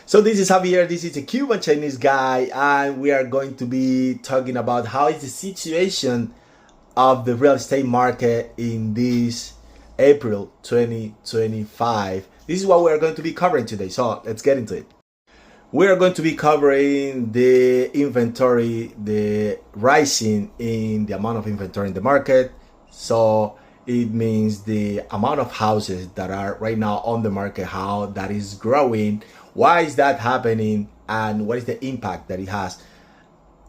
So this is Javier, this is a Cuban Chinese guy, and we are going to be talking about how is the situation of the real estate market in this April 2025. This is what we are going to be covering today, so let's get into it. We are going to be covering the inventory, the rising in the amount of inventory in the market. So it means the amount of houses that are right now on the market, how that is growing, why is that happening, and what is the impact that it has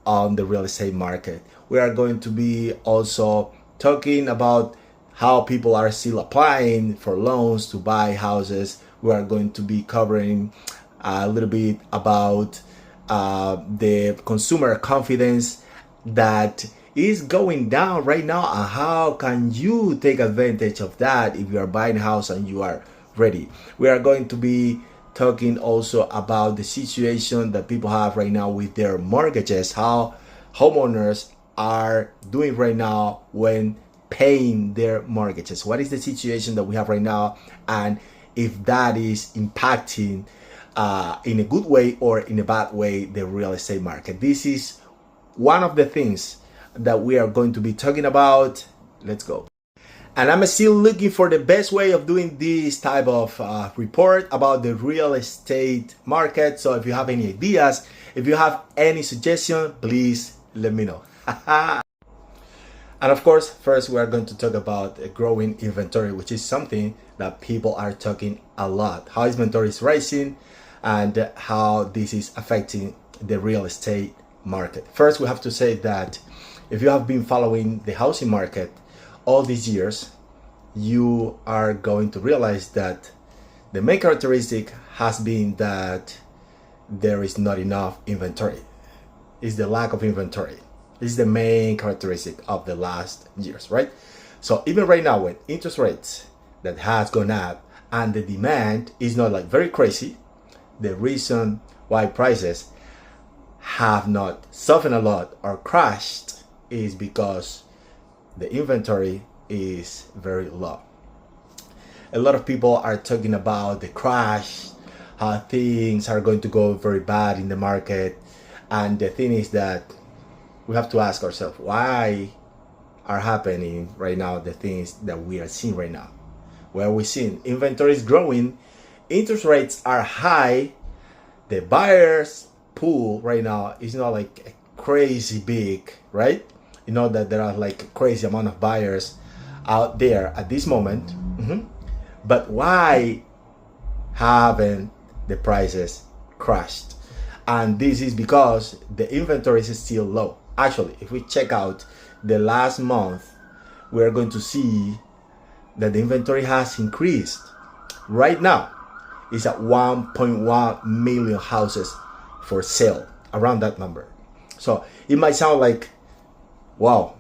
on the real estate market. We are going to be also talking about how people are still applying for loans to buy houses. We are going to be covering a little bit about the consumer confidence that is going down right now, and how can you take advantage of that if you are buying a house and you are ready. We are going to be talking also about the situation that people have right now with their mortgages, how homeowners are doing right now when paying their mortgages. What is the situation that we have right now, and if that is impacting in a good way or in a bad way the real estate market. This is one of the things that we are going to be talking about. Let's go. And I'm still looking for the best way of doing this type of report about the real estate market. So if you have any ideas, if you have any suggestion, please let me know. And of course, first we are going to talk about a growing inventory, which is something that people are talking a lot. How inventory is rising and how this is affecting the real estate market. First, we have to say that if you have been following the housing market all these years, you are going to realize that the main characteristic has been that there is not enough inventory. It's the lack of inventory. This is the main characteristic of the last years, right? So even right now, with interest rates that has gone up and the demand is not like very crazy, the reason why prices have not softened a lot or crashed is because the inventory is very low. A lot of people are talking about the crash, how things are going to go very bad in the market, and the thing is that we have to ask ourselves, why are happening right now the things that we are seeing right now? Well, we're seeing inventory is growing, interest rates are high, the buyers pool right now is not like crazy big, right? You know that there are like a crazy amount of buyers out there at this moment. But why haven't the prices crashed? And this is because the inventory is still low. Actually, if we check out the last month, we're going to see that the inventory has increased. Right now, it's at 1.1 million houses for sale, around that number. So it might sound like, wow,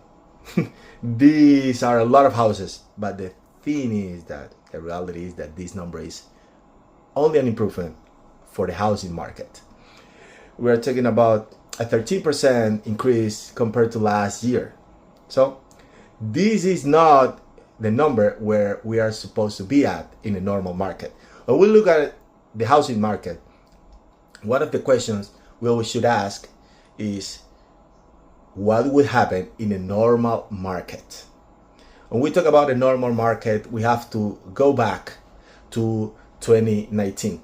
these are a lot of houses, but the thing is that the reality is that this number is only an improvement for the housing market. We are talking about a 13% increase compared to last year. So this is not the number where we are supposed to be at in a normal market. When we look at the housing market, one of the questions we always should ask is, what would happen in a normal market? When we talk about a normal market, we have to go back to 2019.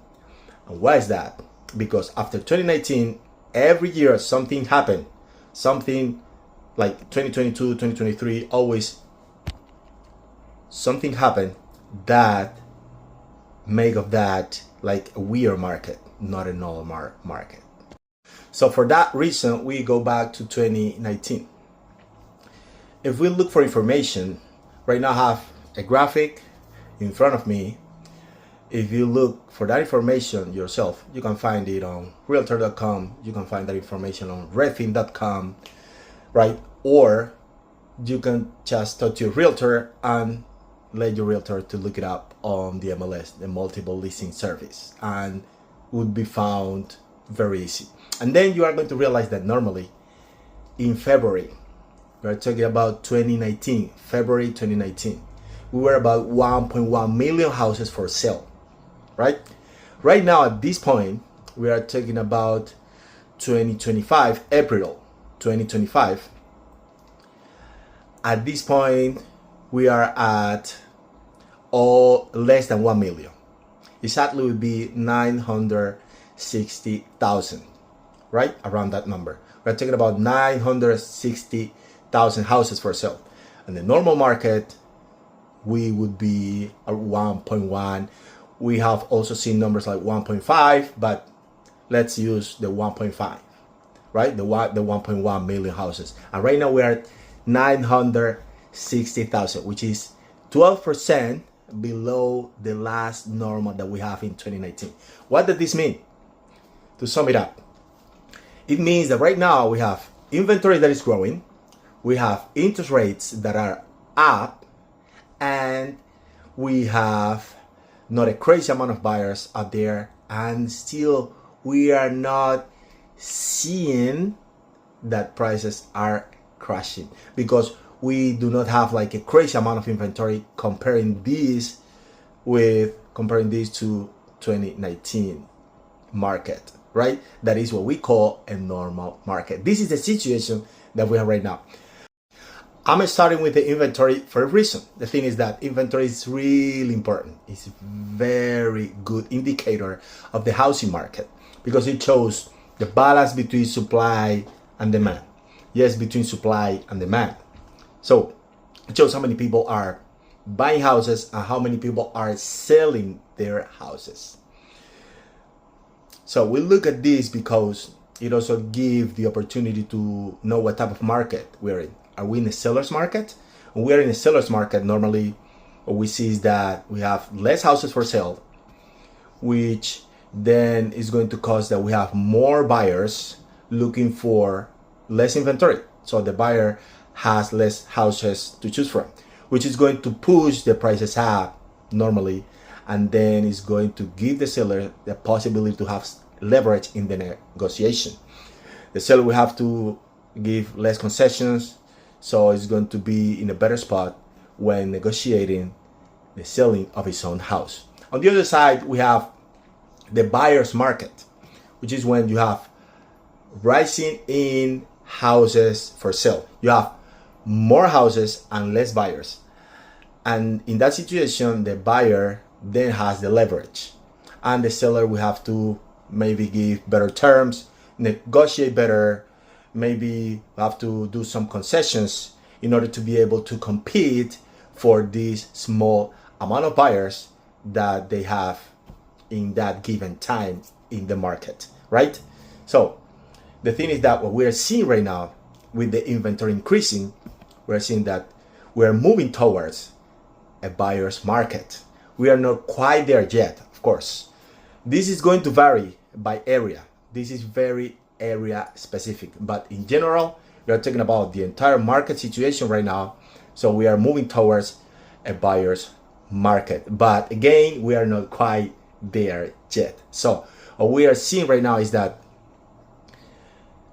And why is that? Because after 2019, every year something happened. Something like 2022, 2023, always something happened that make of that like a weird market, not a normal market. So for that reason, we go back to 2019. If we look for information, right now I have a graphic in front of me. If you look for that information yourself, you can find it on realtor.com. You can find that information on redfin.com, right? Or you can just talk to your realtor and let your realtor to look it up on the MLS, the multiple listing service, and would be found very easy. And then you are going to realize that normally in February, we're talking about 2019, February 2019, we were about 1.1 million houses for sale, right? Right now at this point, we are talking about 2025, April 2025. At this point, we are at all less than 1 million. Exactly would be 960,000, right? Around that number. We're talking about 960,000 houses for sale. In the normal market, we would be at 1.1. We have also seen numbers like 1.5, but let's use the 1.5, right? The 1.1 million houses. And right now we are at 960,000, which is 12% below the last normal that we have in 2019. What does this mean? To sum it up, it means that right now we have inventory that is growing, we have interest rates that are up, and we have not a crazy amount of buyers out there, and still we are not seeing that prices are crashing because we do not have like a crazy amount of inventory comparing this to 2019 market, right? That is what we call a normal market. This is the situation that we have right now. I'm starting with the inventory for a reason. The thing is that inventory is really important. It's a very good indicator of the housing market because it shows the balance between supply and demand. Yes, between supply and demand. So it shows how many people are buying houses and how many people are selling their houses. So we look at this because it also gives the opportunity to know what type of market we're in. Are we in a seller's market? When we are in a seller's market, normally what we see is that we have less houses for sale, which then is going to cause that we have more buyers looking for less inventory. So the buyer has less houses to choose from, which is going to push the prices up normally, and then is going to give the seller the possibility to have leverage in the negotiation. The seller will have to give less concessions, so it's going to be in a better spot when negotiating the selling of his own house. On the other side, we have the buyer's market, which is when you have rising in houses for sale. You have more houses and less buyers. And in that situation, the buyer then has the leverage. And the seller will have to maybe give better terms, negotiate better, maybe have to do some concessions in order to be able to compete for this small amount of buyers that they have in that given time in the market, right? So the thing is that what we're seeing right now with the inventory increasing, we're seeing that we're moving towards a buyer's market. We are not quite there yet, of course. This is going to vary by area. This is very area specific, but in general, we are talking about the entire market situation right now. So we are moving towards a buyer's market, but again, we are not quite there yet. So what we are seeing right now is that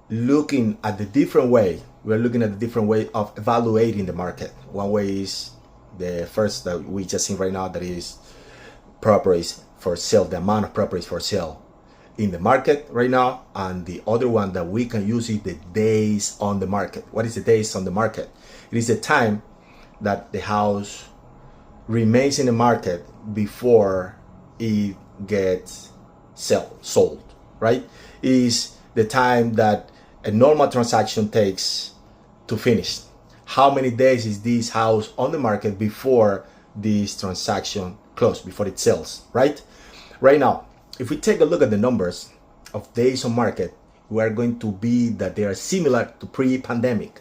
looking at the different way, we're looking at the different way of evaluating the market. One way is the first that we just seen right now, that is properties for sale, the amount of properties for sale in the market right now. And the other one that we can use is the days on the market. What is the days on the market? It is the time that the house remains in the market before it gets sold, right? It is the time that a normal transaction takes to finish. How many days is this house on the market before this transaction closes, before it sells, right? Right now, if we take a look at the numbers of days on market, we are going to be that they are similar to pre-pandemic,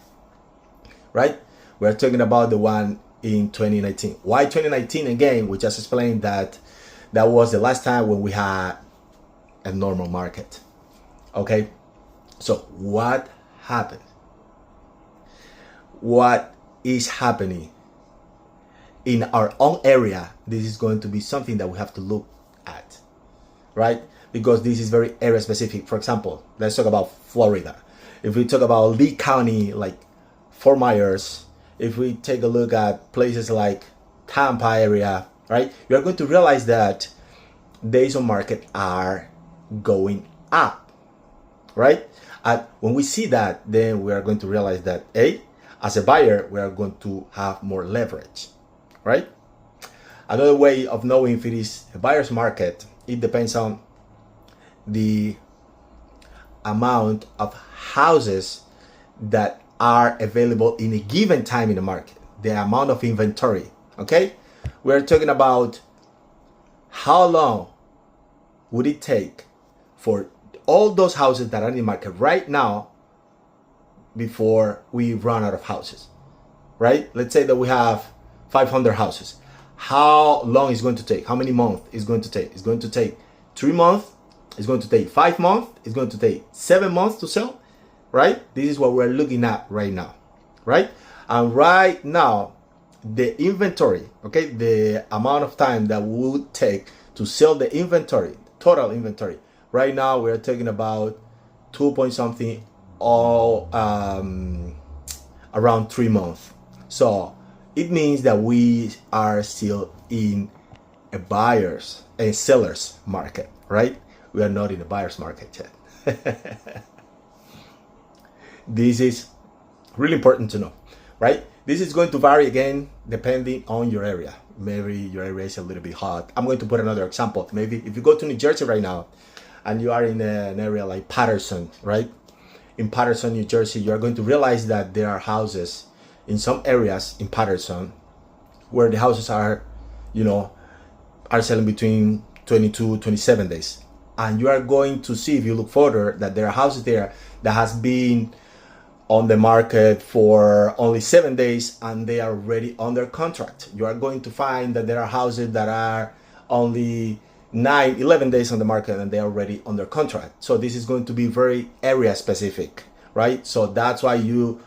right? We're talking about the one in 2019. Why 2019? Again, we just explained that that was the last time when we had a normal market. Okay, so what happened? What is happening in our own area? This is going to be something that we have to look at, right? Because this is very area specific. For example, let's talk about Florida. If we talk about Lee County, like Fort Myers, if we take a look at places like Tampa area, right, you are going to realize that days on market are going up, right? And when we see that, then we are going to realize that as a buyer, we are going to have more leverage, right? Another way of knowing if it is a buyer's market, it depends on the amount of houses that are available in a given time in the market, the amount of inventory. Okay, we're talking about how long would it take for all those houses that are in the market right now before we run out of houses, right? Let's say that we have 500 houses. How long is going to take? How many months is going to take? It's going to take 3 months. It's going to take 5 months. It's going to take 7 months to sell, right? This is what we're looking at right now, right? And right now, the inventory, okay, the amount of time that would take to sell the inventory, total inventory, right now we're talking about 2 point something, all around 3 months. So it means that we are still in a seller's market, right? We are not in a buyer's market yet. This is really important to know, right? This is going to vary again depending on your area. Maybe your area is a little bit hot. I'm going to put another example. Maybe if you go to New Jersey right now and you are in an area like Patterson, right? In Patterson, New Jersey, you are going to realize that there are houses in some areas in Patterson where the houses are selling between 22, 27 days. And you are going to see, if you look further, that there are houses there that has been on the market for only 7 days and they are already under contract. You are going to find that there are houses that are only 9, 11 days on the market and they are already under contract. So this is going to be very area specific, right? So that's why you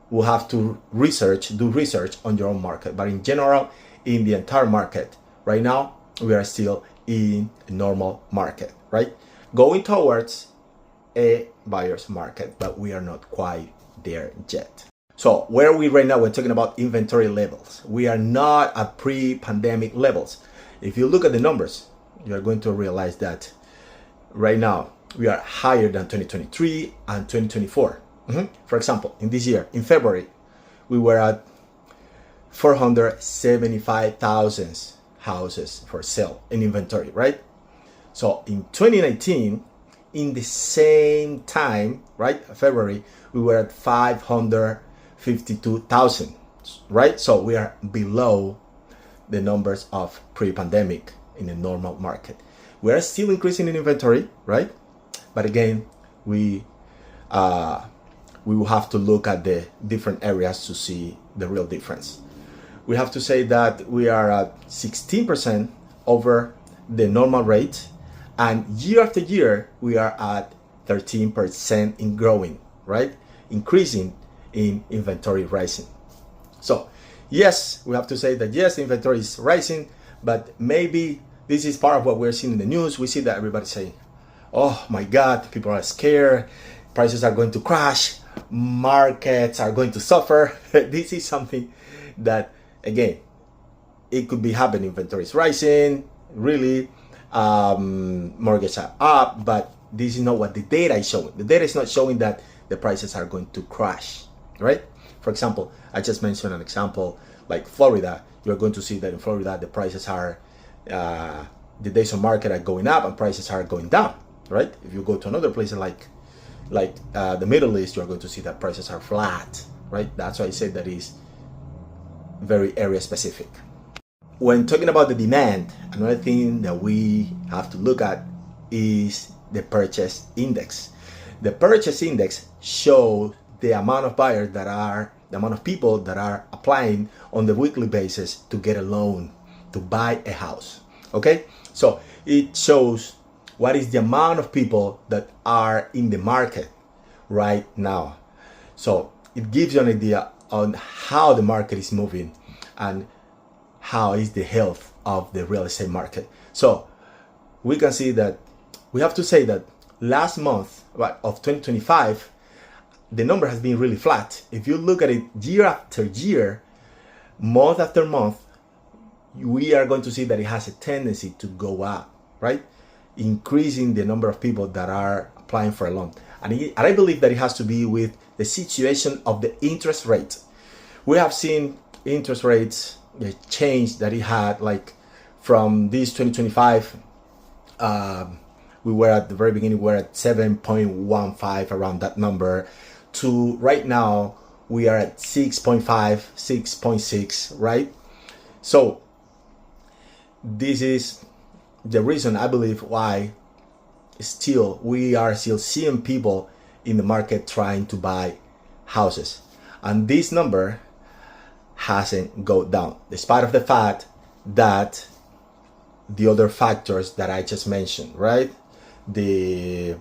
will have to do research on your own market. But in general, in the entire market, right now, we are still in a normal market, right? Going towards a buyer's market, but we are not quite there yet. So where are we right now? We're talking about inventory levels. We are not at pre-pandemic levels. If you look at the numbers, you are going to realize that right now we are higher than 2023 and 2024. For example, in this year, in February, we were at 475,000 houses for sale in inventory, right? So in 2019, in the same time, right, February, we were at 552,000, right? So we are below the numbers of pre-pandemic in a normal market. We are still increasing in inventory, right? But again, we will have to look at the different areas to see the real difference. We have to say that we are at 16% over the normal rate, and year after year we are at 13% in growing, right? Increasing in inventory rising. So yes, we have to say that yes, inventory is rising, but maybe this is part of what we're seeing in the news. We see that everybody's saying, oh my God, people are scared, prices are going to crash, markets are going to suffer. This is something that, again, it could be happening. Inventory is rising, really, mortgages are up, but this is not what the data is showing. The data is not showing that the prices are going to crash, right? For example, I just mentioned an example like Florida. You're going to see that in Florida, the prices are, the days on market are going up and prices are going down, right? If you go to another place like the Middle East, you're going to see that prices are flat, right? That's why I said that is very area specific. When talking about the demand, another thing that we have to look at is the purchase index. The purchase index shows the amount of buyers that are, the amount of people that are applying on the weekly basis to get a loan to buy a house. Okay, so it shows what is the amount of people that are in the market right now. So it gives you an idea on how the market is moving and how is the health of the real estate market. So we can see that we have to say that last month of 2025, the number has been really flat. If you look at it year after year, month after month, we are going to see that it has a tendency to go up, right? Increasing the number of people that are applying for a loan. And I believe that it has to be with the situation of the interest rate. We have seen interest rates change that it had, like from this 2025, we were at the very beginning, we were at 7.15, around that number, to right now we are at 6.5, 6.6, right? So this is the reason, I believe, why still we are still seeing people in the market trying to buy houses, and this number hasn't gone down, despite of the fact that the other factors that I just mentioned, right? The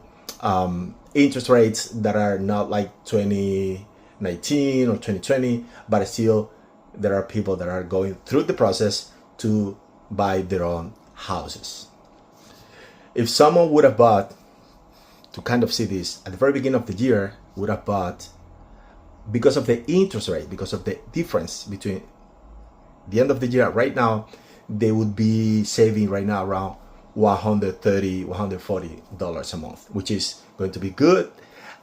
interest rates that are not like 2019 or 2020, but still there are people that are going through the process to buy their own houses. If someone would have bought, to kind of see this, at the very beginning of the year, would have bought, because of the interest rate, because of the difference between the end of the year right now, they would be saving right now around $130, $140 a month, which is going to be good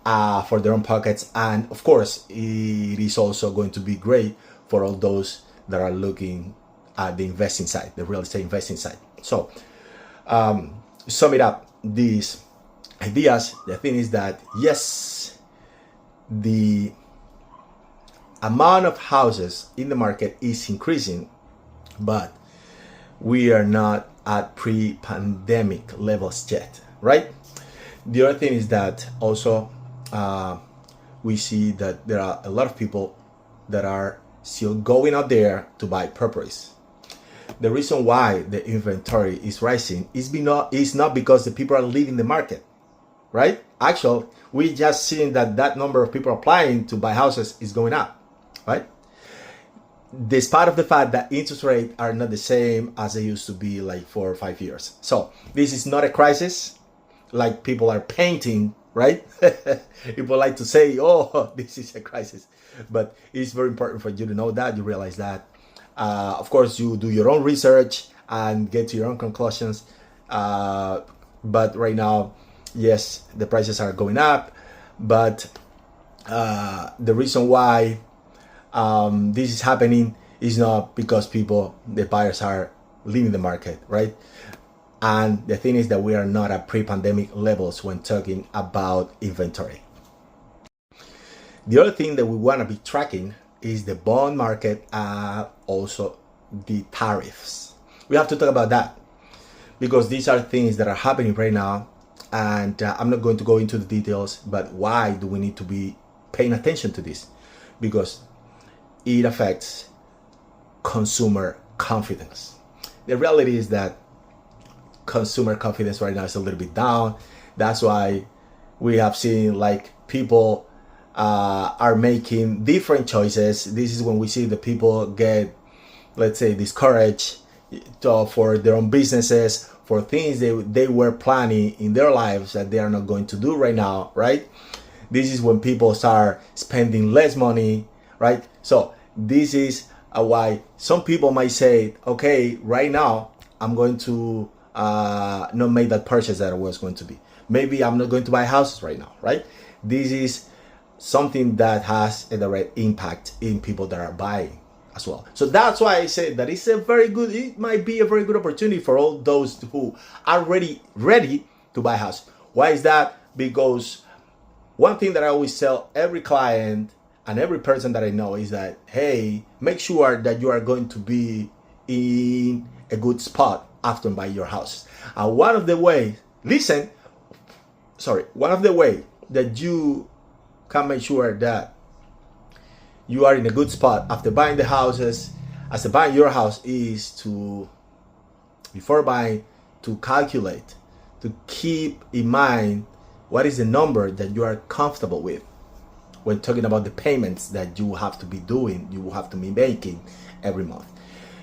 for their own pockets. And of course, it is also going to be great for all those that are looking at the investing side, the real estate investing side. So, sum it up, these ideas, the thing is that yes, the amount of houses in the market is increasing, but we are not at pre-pandemic levels yet, right? The other thing is that also we see that there are a lot of people that are still going out there to buy properties. The reason why the inventory is rising is not because the people are leaving the market, right? Actually, we just seen that number of people applying to buy houses is going up, right? Despite of the fact that interest rates are not the same as they used to be like 4 or 5 years. So this is not a crisis like people are painting, right? People like to say, oh, this is a crisis. But it's very important for you to know that, you realize that. Of course, you do your own research and get to your own conclusions. But right now, yes, the prices are going up. But the reason why this is happening is not because the buyers are leaving the market, right? And the thing is that we are not at pre-pandemic levels when talking about inventory. The other thing that we want to be tracking is the bond market and also the tariffs. We have to talk about that because these are things that are happening right now, and I'm not going to go into the details, but why do we need to be paying attention to this? Because it affects consumer confidence. The reality is that consumer confidence right now is a little bit down. That's why we have seen like people are making different choices. This is when we see the people get, let's say, discouraged for their own businesses, for things they were planning in their lives that they are not going to do right now, right? This is when people start spending less money, right? So this is why some people might say, okay, right now I'm going to not make that purchase that I was going to be. Maybe I'm not going to buy houses right now, right? This is something that has a direct impact in people that are buying as well. So that's why I say that it might be a very good opportunity for all those who are ready to buy a house. Why is that? Because one thing that I always tell every client and every person that I know is that, hey, make sure that you are going to be in a good spot after buying your house. And one of the ways that you can make sure that you are in a good spot after buying the houses, as a buying your house, is to, before buying, to calculate, to keep in mind what is the number that you are comfortable with when talking about the payments that you have to be doing, you have to be making every month.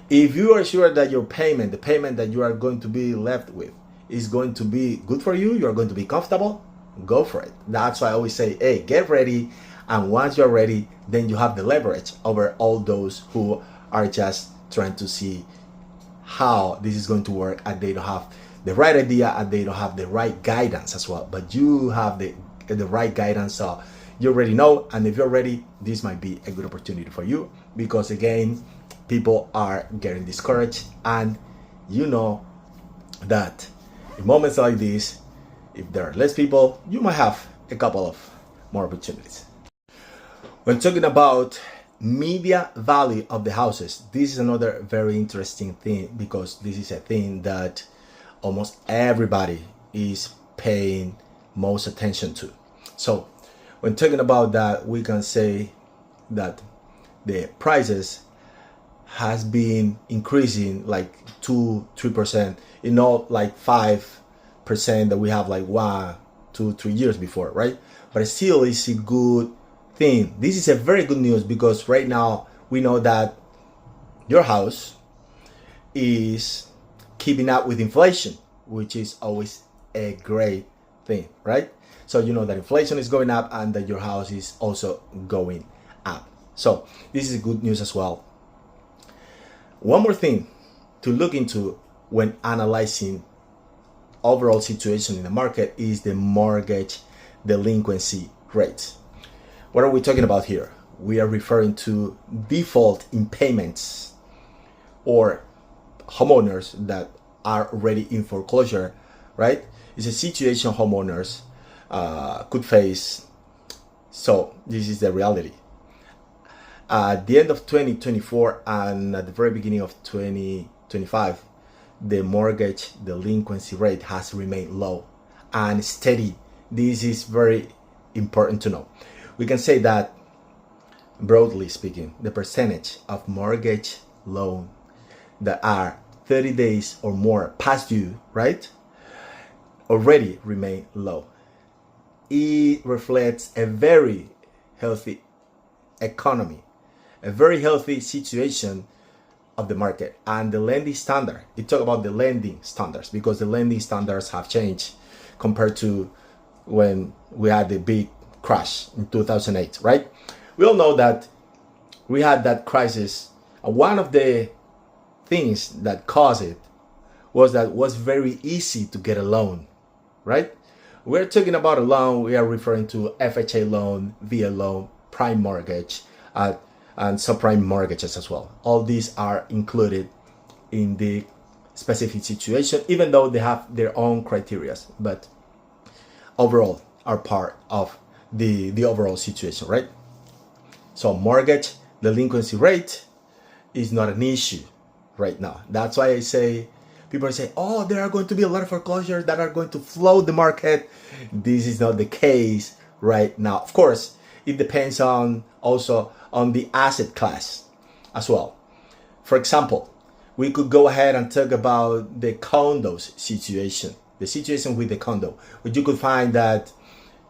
If you are sure that your payment, the payment that you are going to be left with, is going to be good for you, you are going to be comfortable, go for it. That's why I always say, hey, get ready. And once you're ready, then you have the leverage over all those who are just trying to see how this is going to work and they don't have the right idea and they don't have the right guidance as well. But you have the right guidance, so you already know. And if you're ready, this might be a good opportunity for you, because again, people are getting discouraged, and you know that in moments like this, if there are less people, you might have a couple of more opportunities. When talking about media value of the houses, this is another very interesting thing, because this is a thing that almost everybody is paying most attention to. So when talking about that, we can say that the prices has been increasing like 2-3%, not like 5% that we have like 1, 2, 3 years before, right? But still, it's a good thing. This is a very good news, because right now we know that your house is keeping up with inflation, which is always a great thing, right? So you know that inflation is going up and that your house is also going up. So this is good news as well. One more thing to look into when analyzing overall situation in the market is the mortgage delinquency rate. What are we talking about here? We are referring to default in payments, or homeowners that are already in foreclosure, right? It's a situation homeowners could face. So this is the reality. At the end of 2024 and at the very beginning of 2025, the mortgage delinquency rate has remained low and steady. This is very important to know. We can say that, broadly speaking, the percentage of mortgage loan that are 30 days or more past due, right, already remain low. It reflects a very healthy economy, a very healthy situation of the market, and the lending standard. It talk about the lending standards, because the lending standards have changed compared to when we had the big crash in 2008, right? We all know that we had that crisis, and one of the things that caused it was that it was very easy to get a loan, right? We're talking about a loan, we are referring to FHA loan, VA loan, prime mortgage, and subprime mortgages as well. All these are included in the specific situation, even though they have their own criteria, but overall are part of the overall situation, right? So mortgage delinquency rate is not an issue right now. That's why I say, people say, oh, there are going to be a lot of foreclosures that are going to flood the market. This is not the case right now. Of course, it depends on also on the asset class as well. For example, we could go ahead and talk about the condos situation, the situation with the condo, where you could find that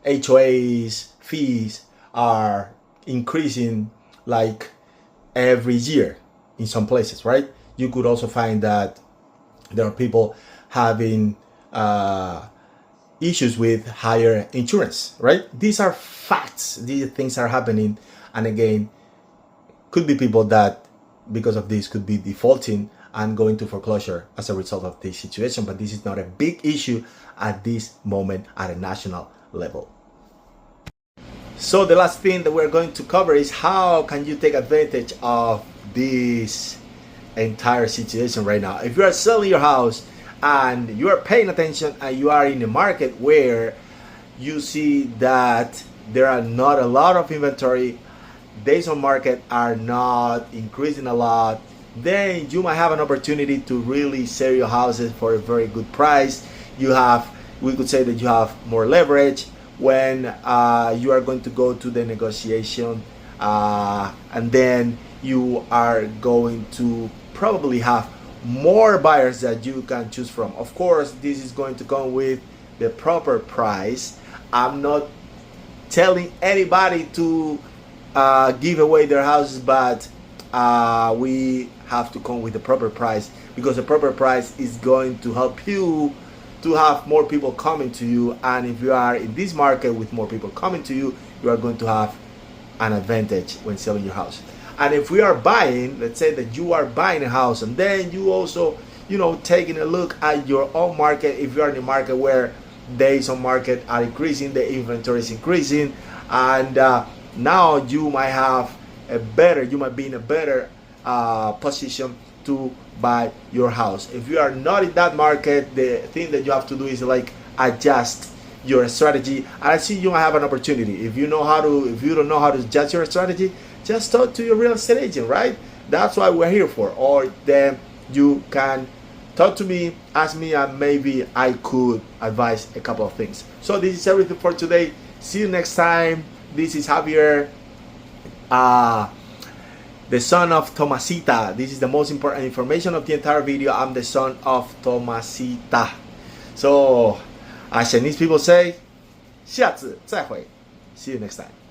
HOA's fees are increasing like every year in some places, right? You could also find that there are people having issues with higher insurance, right? These are facts. These things are happening. And again, could be people that because of this could be defaulting and going to foreclosure as a result of this situation. But this is not a big issue at this moment at a national level. So the last thing that we're going to cover is how can you take advantage of this entire situation right now. If you are selling your house and you are paying attention and you are in a market where you see that there are not a lot of inventory, days on market are not increasing a lot, then you might have an opportunity to really sell your houses for a very good price. We could say that you have more leverage when you are going to go to the negotiation, and then you are going to probably have more buyers that you can choose from. Of course, this is going to come with the proper price. I'm not telling anybody to give away their houses, but we have to come with the proper price, because the proper price is going to help you to have more people coming to you. And if you are in this market with more people coming to you, you are going to have an advantage when selling your house. And if we are buying, let's say that you are buying a house and then you also taking a look at your own market. If you're in a market where days on market are increasing, the inventory is increasing, and now you might be in a better position to buy your house. If you are not in that market, the thing that you have to do is like adjust your strategy. And I see you might have an opportunity. If you don't know how to adjust your strategy, just talk to your real estate agent, right? That's what we're here for. Or then you can talk to me, ask me, and maybe I could advise a couple of things. So this is everything for today. See you next time. This is Javier, the son of Tomasita. This is the most important information of the entire video. I'm the son of Tomasita. So, as Chinese people say, 下次再会. See you next time.